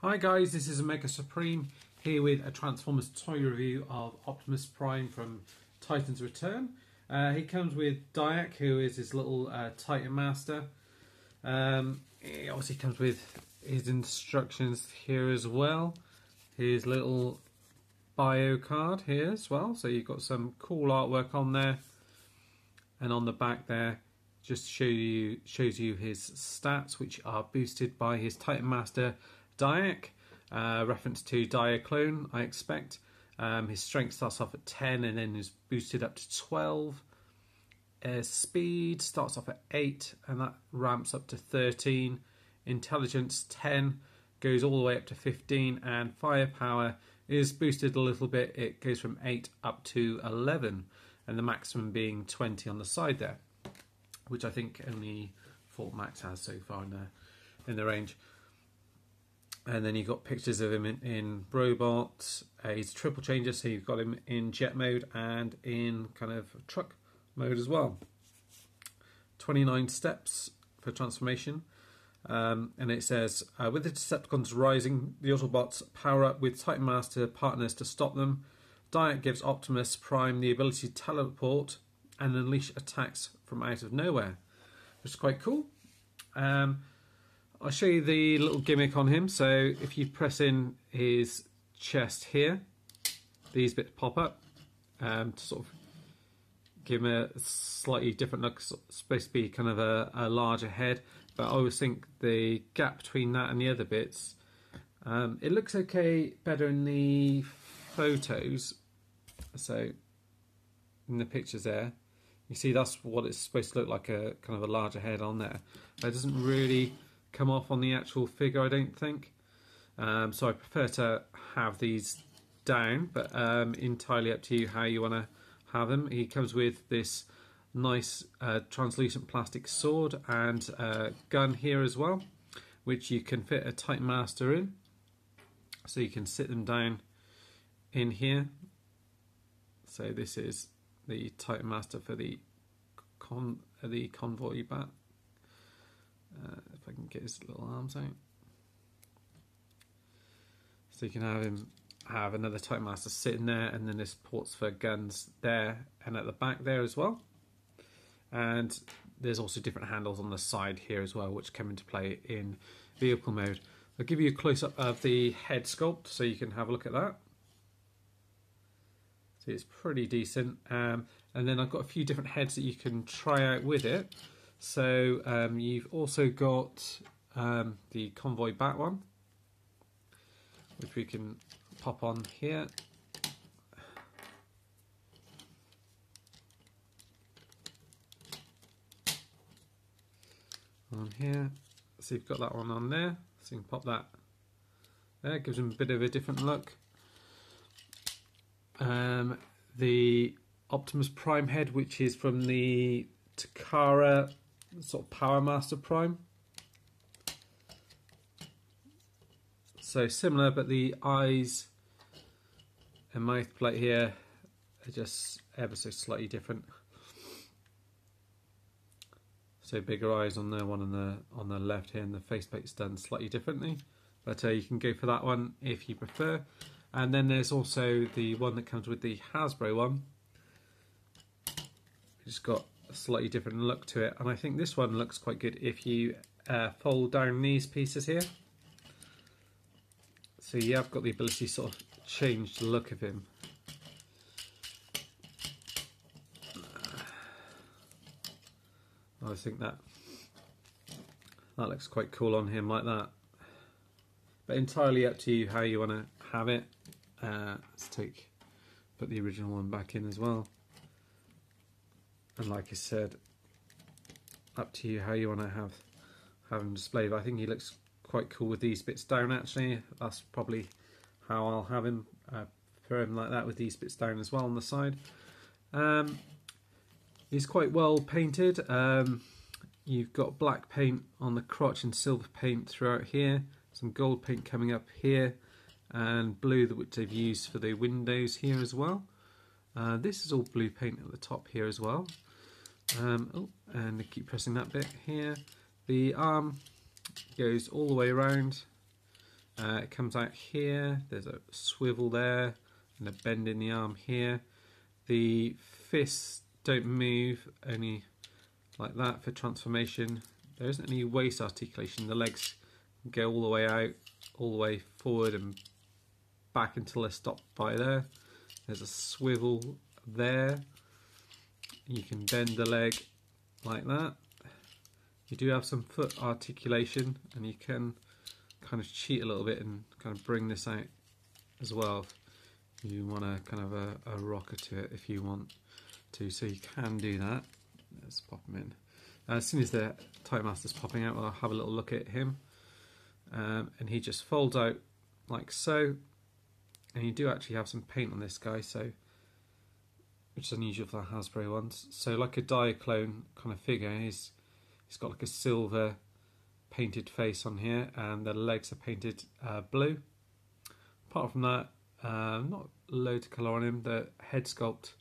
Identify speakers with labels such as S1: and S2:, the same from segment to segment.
S1: Hi guys, this is Omega Supreme here with a Transformers toy review of Optimus Prime from Titan's Return. He comes with Diak, who is his little Titan Master. He obviously comes with his instructions here as well. His little bio card here as well, so you've got some cool artwork on there. And on the back there, just shows you his stats, which are boosted by his Titan Master Diak, reference to Diaclone, I expect. His strength starts off at 10 and then is boosted up to 12. Speed starts off at 8 and that ramps up to 13. Intelligence 10 goes all the way up to 15, and firepower is boosted a little bit. It goes from 8 up to 11, and the maximum being 20 on the side there, which I think only Fort Max has so far in the range. And then you've got pictures of him in robot. He's a triple changer, so you've got him in jet mode and in kind of truck mode as well. 29 steps for transformation. And it says, with the Decepticons rising, the Autobots power up with Titan Master partners to stop them. Diak gives Optimus Prime the ability to teleport and unleash attacks from out of nowhere, which is quite cool. I'll show you the little gimmick on him. So if you press in his chest here, these bits pop up to sort of give him a slightly different look. It's supposed to be kind of a larger head, but I always think the gap between that and the other bits, it looks okay, better in the photos. So in the pictures there, you see that's what it's supposed to look like, a kind of a larger head on there. But it doesn't really come off on the actual figure, I don't think. So I prefer to have these down, but entirely up to you how you want to have them. He comes with this nice translucent plastic sword and gun here as well, which you can fit a Titan Master in. So you can sit them down in here. So this is the Titan Master for the convoy bat. If I can get his little arms out. So you can have another Titan Master sitting there, and then there's ports for guns there and at the back there as well. And there's also different handles on the side here as well, which come into play in vehicle mode. I'll give you a close-up of the head sculpt so you can have a look at that. So it's pretty decent. And then I've got a few different heads that you can try out with it. So you've also got the convoy bat one, which we can pop on here. On here, so you've got that one on there, so you can pop that there, gives them a bit of a different look. The Optimus Prime head, which is from the Takara sort of Power Master Prime. So similar, but the eyes and mouth plate here are just ever so slightly different. So bigger eyes on the one on the left here, and the faceplate's done slightly differently. But you can go for that one if you prefer. And then there's also the one that comes with the Hasbro one, which has got a slightly different look to it. And I think this one looks quite good if you fold down these pieces here. So you have got the ability to sort of change the look of him. I think that looks quite cool on him like that. But entirely up to you how you want to have it. Let's put the original one back in as well. And like I said, up to you how you want to have him displayed. But I think he looks quite cool with these bits down actually. That's probably how I'll have him, for him like that with these bits down as well on the side. He's quite well painted. You've got black paint on the crotch and silver paint throughout here. Some gold paint coming up here, and blue, which they've used for the windows here as well. This is all blue paint at the top here as well. And I keep pressing that bit here. The arm goes all the way around It comes out here, there's a swivel there and a bend in the arm here. The fists don't move, only like that for transformation. There isn't any waist articulation. The legs go all the way out, all the way forward and back until they're stopped by there. There's a swivel there. You can bend the leg like that. You do have some foot articulation, and you can kind of cheat a little bit and kind of bring this out as well. You want a kind of a rocker to it if you want to, so you can do that. Let's pop him in. As soon as the Titan Master's popping out, I'll have a little look at him. And he just folds out like so. And you do actually have some paint on this guy, so which is unusual for the Hasbro ones. So like a Diaclone kind of figure, he's got like a silver painted face on here, and the legs are painted blue. Apart from that, not loads of colour on him. The head sculpt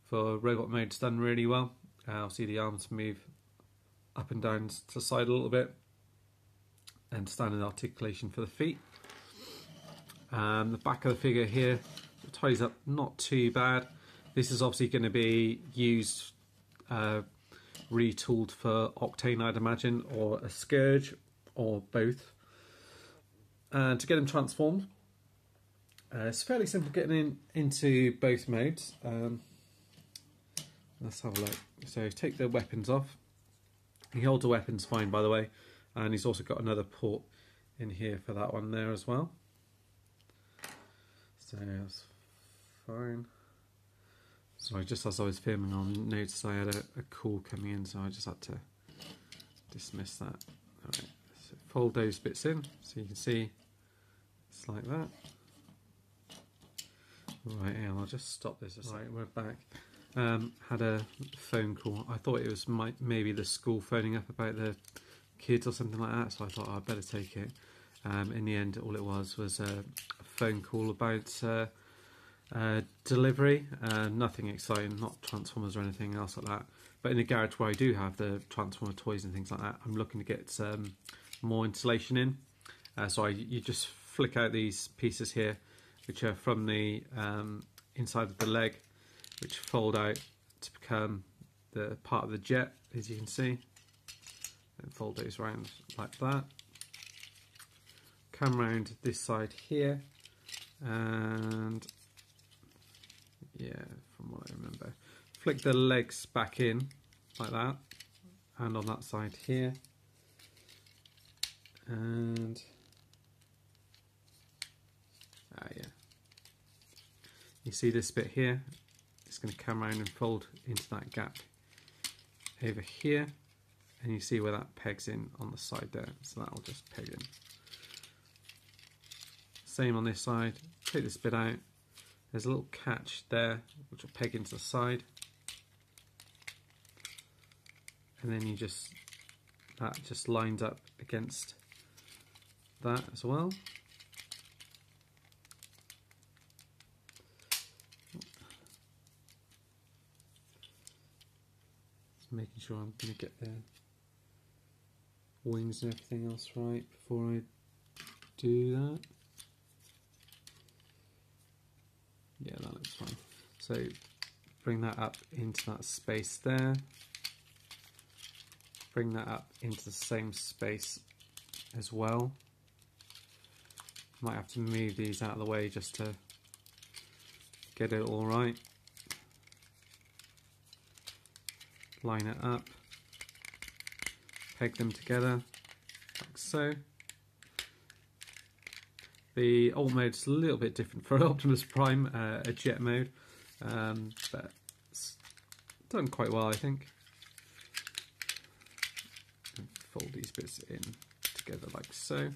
S1: for robot mode is done really well. I'll see the arms move up and down to the side a little bit, and standard articulation for the feet. The back of the figure here, it ties up not too bad. This is obviously going to be used, retooled for Octane, I'd imagine, or a Scourge, or both. To get them transformed, it's fairly simple getting into both modes. Let's have a look. So take the weapons off. He holds the weapons fine, by the way, and he's also got another port in here for that one there as well. So that's fine. Sorry, just as I was filming, I noticed I had a call coming in, so I just had to dismiss that. Alright, so fold those bits in, so you can see it's like that. Right, yeah, I'll just stop this. Right, we're back. Had a phone call. I thought it was maybe the school phoning up about the kids or something like that, so I thought I'd better take it. In the end, all it was a phone call about delivery. Nothing exciting, not Transformers or anything else like that. But in the garage where I do have the Transformer toys and things like that, I'm looking to get some more insulation in. So you just flick out these pieces here, which are from the inside of the leg, which fold out to become the part of the jet, as you can see. And fold those around like that. Come round this side here, and yeah, from what I remember, flick the legs back in like that, and on that side here, and yeah, you see this bit here, it's going to come around and fold into that gap over here, and you see where that pegs in on the side there, so that will just peg in. Same on this side, take this bit out, there's a little catch there which will peg into the side, and then that just lines up against that as well. Just making sure I'm going to get the wings and everything else right before I do that. Yeah, that looks fine. So bring that up into that space there. Bring that up into the same space as well. Might have to move these out of the way just to get it all right. Line it up. Peg them together like so. The alt mode is a little bit different for Optimus Prime, a jet mode, but it's done quite well, I think. And fold these bits in together like so.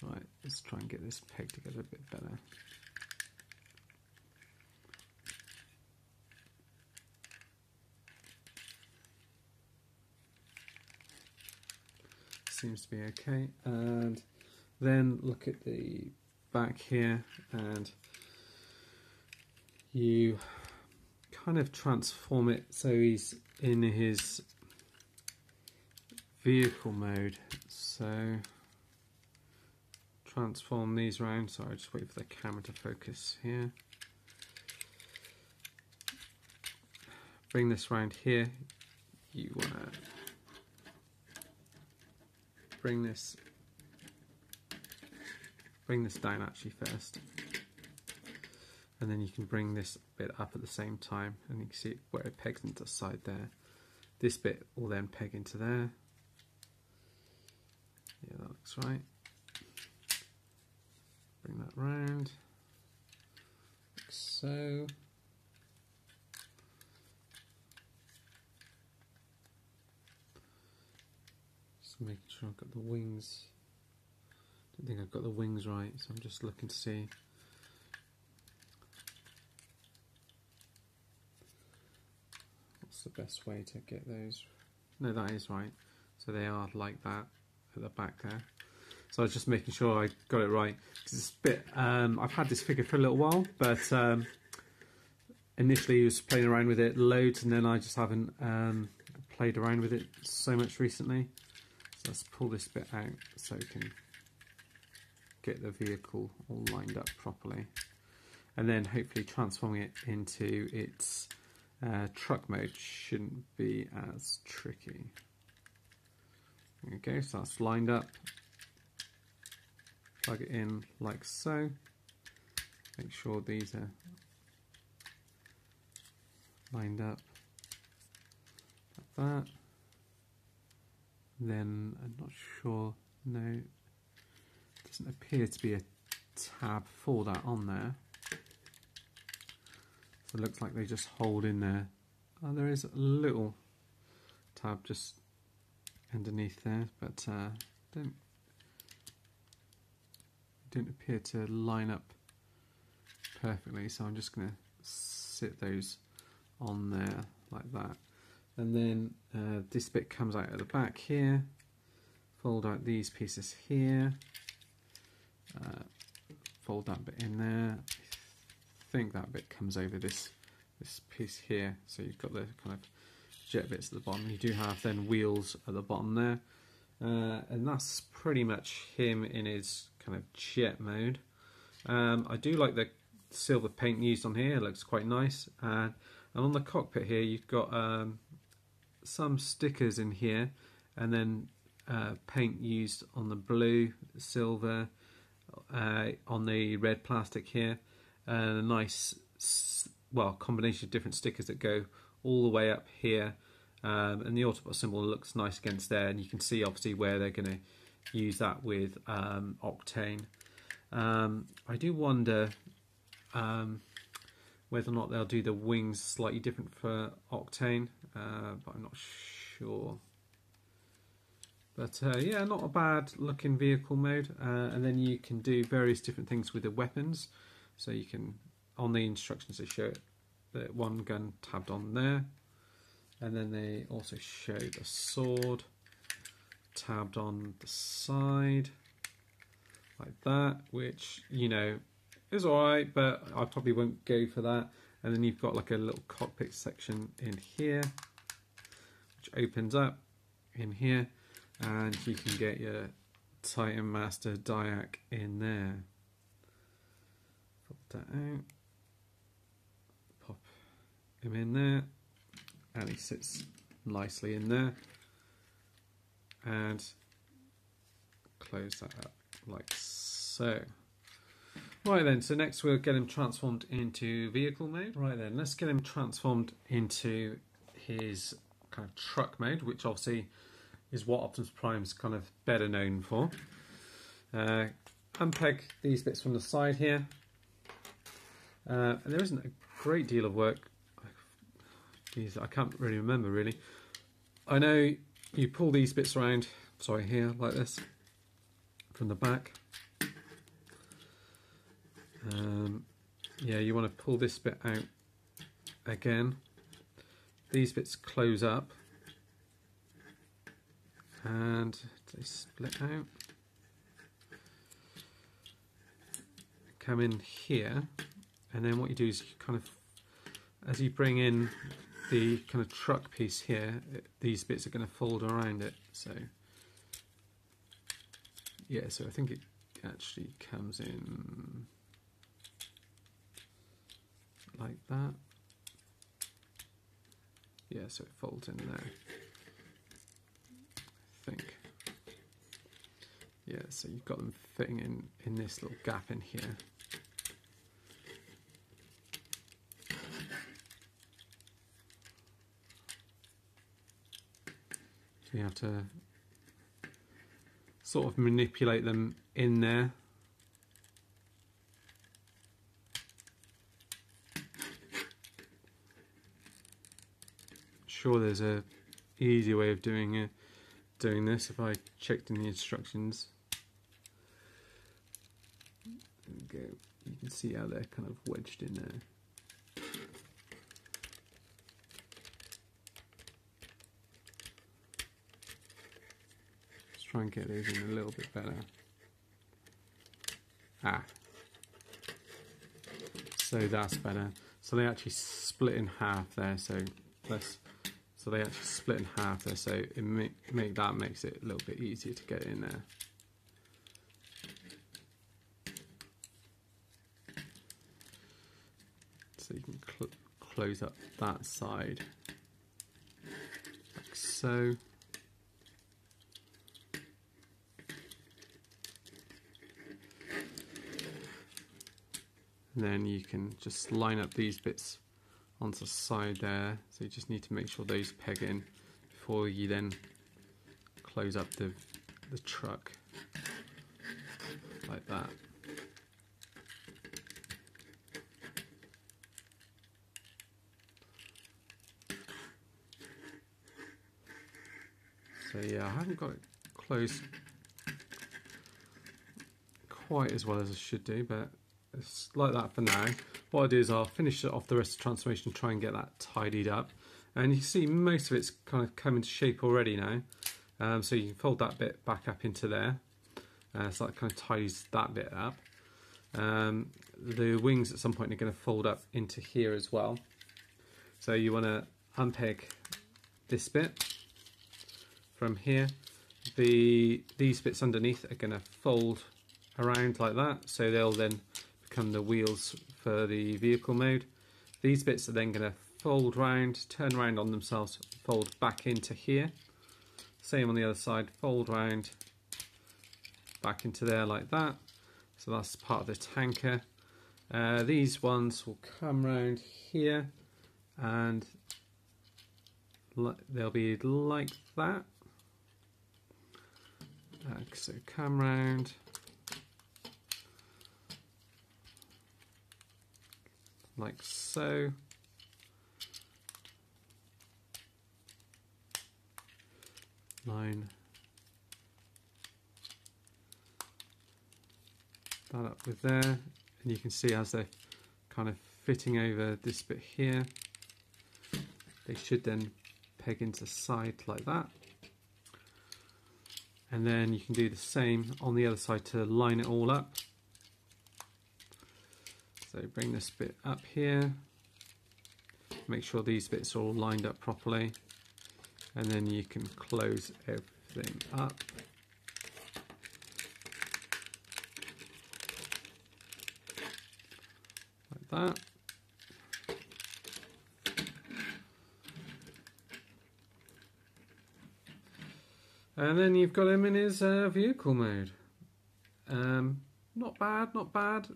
S1: Right, let's try and get this pegged together a bit better. Seems to be okay, and then look at the back here, and you kind of transform it so he's in his vehicle mode. So transform these around. Sorry, just wait for the camera to focus here. Bring this around here. You want to bring this down actually first, and then you can bring this bit up at the same time, and you can see where it pegs into the side there. This bit will then peg into there. Yeah, that looks right. Bring that round, like so. Just making sure I've got the wings. I don't think I've got the wings right, so I'm just looking to see. What's the best way to get those? No, that is right. So they are like that at the back there. So I was just making sure I got it right. Because it's a bit, I've had this figure for a little while, but initially I was playing around with it loads, and then I just haven't played around with it so much recently. So let's pull this bit out so we can get the vehicle all lined up properly, and then hopefully transforming it into its truck mode shouldn't be as tricky. There we go, so that's lined up. Plug it in like so. Make sure these are lined up like that. Then I'm not sure, no, doesn't appear to be a tab for that on there. So it looks like they just hold in there. Oh, there is a little tab just underneath there, but don't appear to line up perfectly. So I'm just going to sit those on there like that. And then this bit comes out at the back here. Fold out these pieces here. Fold that bit in there. I think that bit comes over this piece here. So you've got the kind of jet bits at the bottom. You do have then wheels at the bottom there. And that's pretty much him in his kind of jet mode. I do like the silver paint used on here. It looks quite nice. And on the cockpit here, you've got some stickers in here, and then paint used on the blue, silver, on the red plastic here, and a nice, well, combination of different stickers that go all the way up here, and the Autobot symbol looks nice against there, and you can see obviously where they're going to use that with Octane. I do wonder whether or not they'll do the wings slightly different for Octane, but I'm not sure. But yeah, not a bad looking vehicle mode. And then you can do various different things with the weapons. So you can, on the instructions they show it, the one gun tabbed on there. And then they also show the sword tabbed on the side, like that, which, you know, is alright, but I probably won't go for that. And then you've got like a little cockpit section in here, which opens up in here, and you can get your Titan Master Diac in there. Pop that out, pop him in there, and he sits nicely in there, and close that up like so. Right then, so next we'll get him transformed into vehicle mode. Right then, let's get him transformed into his kind of truck mode, which obviously is what Optimus Prime's kind of better known for. Unpeg these bits from the side here. And there isn't a great deal of work. Geez, I can't really remember really. I know you pull these bits around, sorry, here, like this, from the back. Yeah, you want to pull this bit out again. These bits close up and they split out. Come in here, and then what you do is you kind of, as you bring in the kind of truck piece here, these bits are going to fold around it. So yeah, so I think it actually comes in like that. Yeah, so it folds in there, I think. Yeah, so you've got them fitting in this little gap in here. So you have to sort of manipulate them in there. Sure, there's a easy way of doing this if I checked in the instructions. There we go. You can see how they're kind of wedged in there. Let's try and get those in a little bit better. So that's better. So they actually split in half there. So they actually split in half there. So it makes it a little bit easier to get in there. So you can close up that side like so. And then you can just line up these bits onto the side there. So you just need to make sure those peg in before you then close up the truck like that. So yeah, I haven't got it closed quite as well as I should do, but it's like that for now. What I'll do is I'll finish off the rest of the transformation, try and get that tidied up. And you can see most of it's kind of come into shape already now. So you can fold that bit back up into there. So that kind of tidies that bit up. The wings at some point are going to fold up into here as well. So you want to unpeg this bit from here. These bits underneath are going to fold around like that, so they'll then become the wheels for the vehicle mode. These bits are then going to fold round, turn around on themselves, fold back into here. Same on the other side, fold round, back into there like that. So that's part of the tanker. These ones will come round here and they'll be like that. So come round. Like so. Line that up with there, and you can see as they're kind of fitting over this bit here, they should then peg into the side like that. And then you can do the same on the other side to line it all up. So bring this bit up here, make sure these bits are all lined up properly, and then you can close everything up. Like that. And then you've got him in his vehicle mode. Not bad, not bad.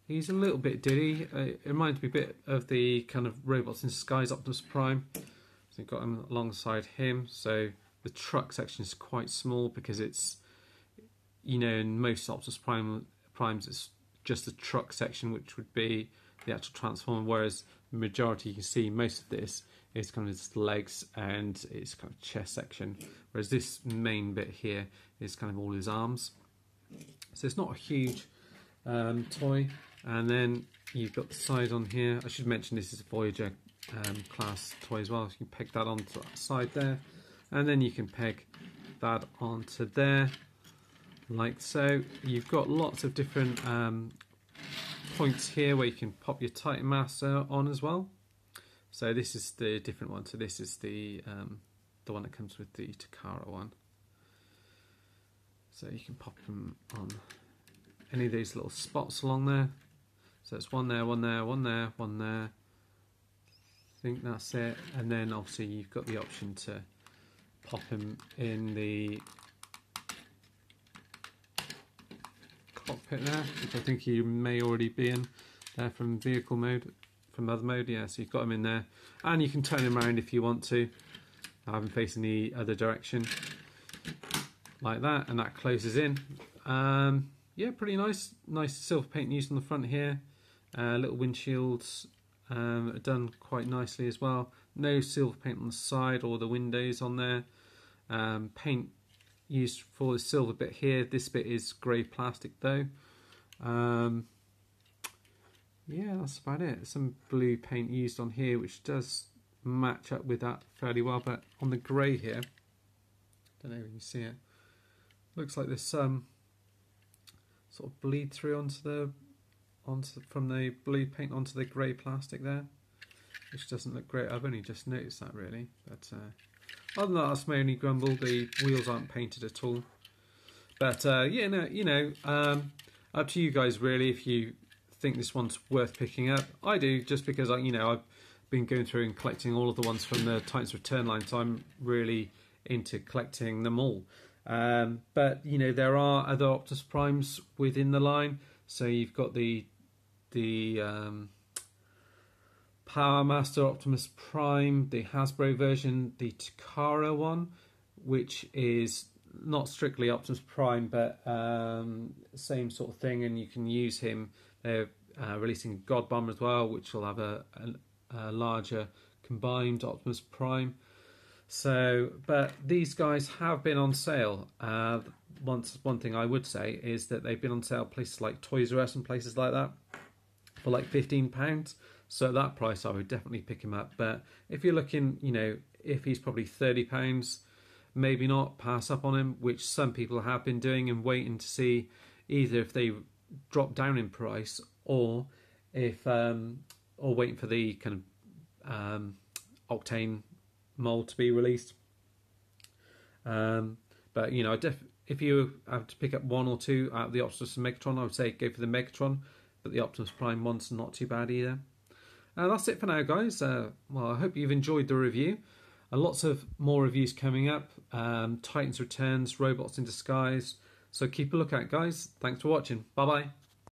S1: He's a little bit diddy. It reminds me a bit of the kind of Robots in Disguise Optimus Prime. So you've got him alongside him. So the truck section is quite small because it's, you know, in most Optimus Primes it's just the truck section, which would be the actual transformer, whereas the majority, you can see most of this is kind of his legs and its kind of chest section, whereas this main bit here is kind of all his arms. So it's not a huge toy. And then you've got the side on here. I should mention this is a Voyager class toy as well. So you can peg that onto that side there, and then you can peg that onto there like so. You've got lots of different points here where you can pop your Titan Master on as well. So this is the different one. So this is the one that comes with the Takara one. So you can pop them on any of these little spots along there. So it's one there, one there, one there, one there. I think that's it. And then obviously you've got the option to pop them in the cockpit there, which I think you may already be in there from vehicle mode, from other mode. Yeah, so you've got them in there. And you can turn them around if you want to. Have them facing the other direction. Like that, and that closes in. Yeah, pretty nice. Nice silver paint used on the front here. Little windshields done quite nicely as well. No silver paint on the side or the windows on there. Paint used for the silver bit here. This bit is grey plastic though. Yeah, that's about it. Some blue paint used on here, which does match up with that fairly well. But on the grey here, don't know if you can see it. Looks like this sort of bleed through from the blue paint onto the grey plastic there, which doesn't look great. I've only just noticed that really, but other than that, that's my only grumble. The wheels aren't painted at all. But yeah, no, you know, up to you guys really if you think this one's worth picking up. I do, just because I've been going through and collecting all of the ones from the Titans Return line, so I'm really into collecting them all. But you know, there are other Optimus Primes within the line. So you've got the Power Master Optimus Prime, the Hasbro version, the Takara one, which is not strictly Optimus Prime, but same sort of thing, and you can use him. They're releasing God Bomber as well, which will have a larger combined Optimus Prime. So, but these guys have been on sale. One thing I would say is that they've been on sale places like Toys R Us and places like that for like £15. So at that price, I would definitely pick him up. But if you're looking, you know, if he's probably £30, maybe not, pass up on him, which some people have been doing and waiting to see either if they drop down in price or if or waiting for the kind of Octane mold to be released. But you know, if you have to pick up one or two out of the Optimus and Megatron, I would say go for the Megatron, but the Optimus Prime one's not too bad either. That's it for now, guys. Well, I hope you've enjoyed the review. Lots of more reviews coming up. Titans Returns, Robots in Disguise. So keep a lookout, guys. Thanks for watching. Bye bye.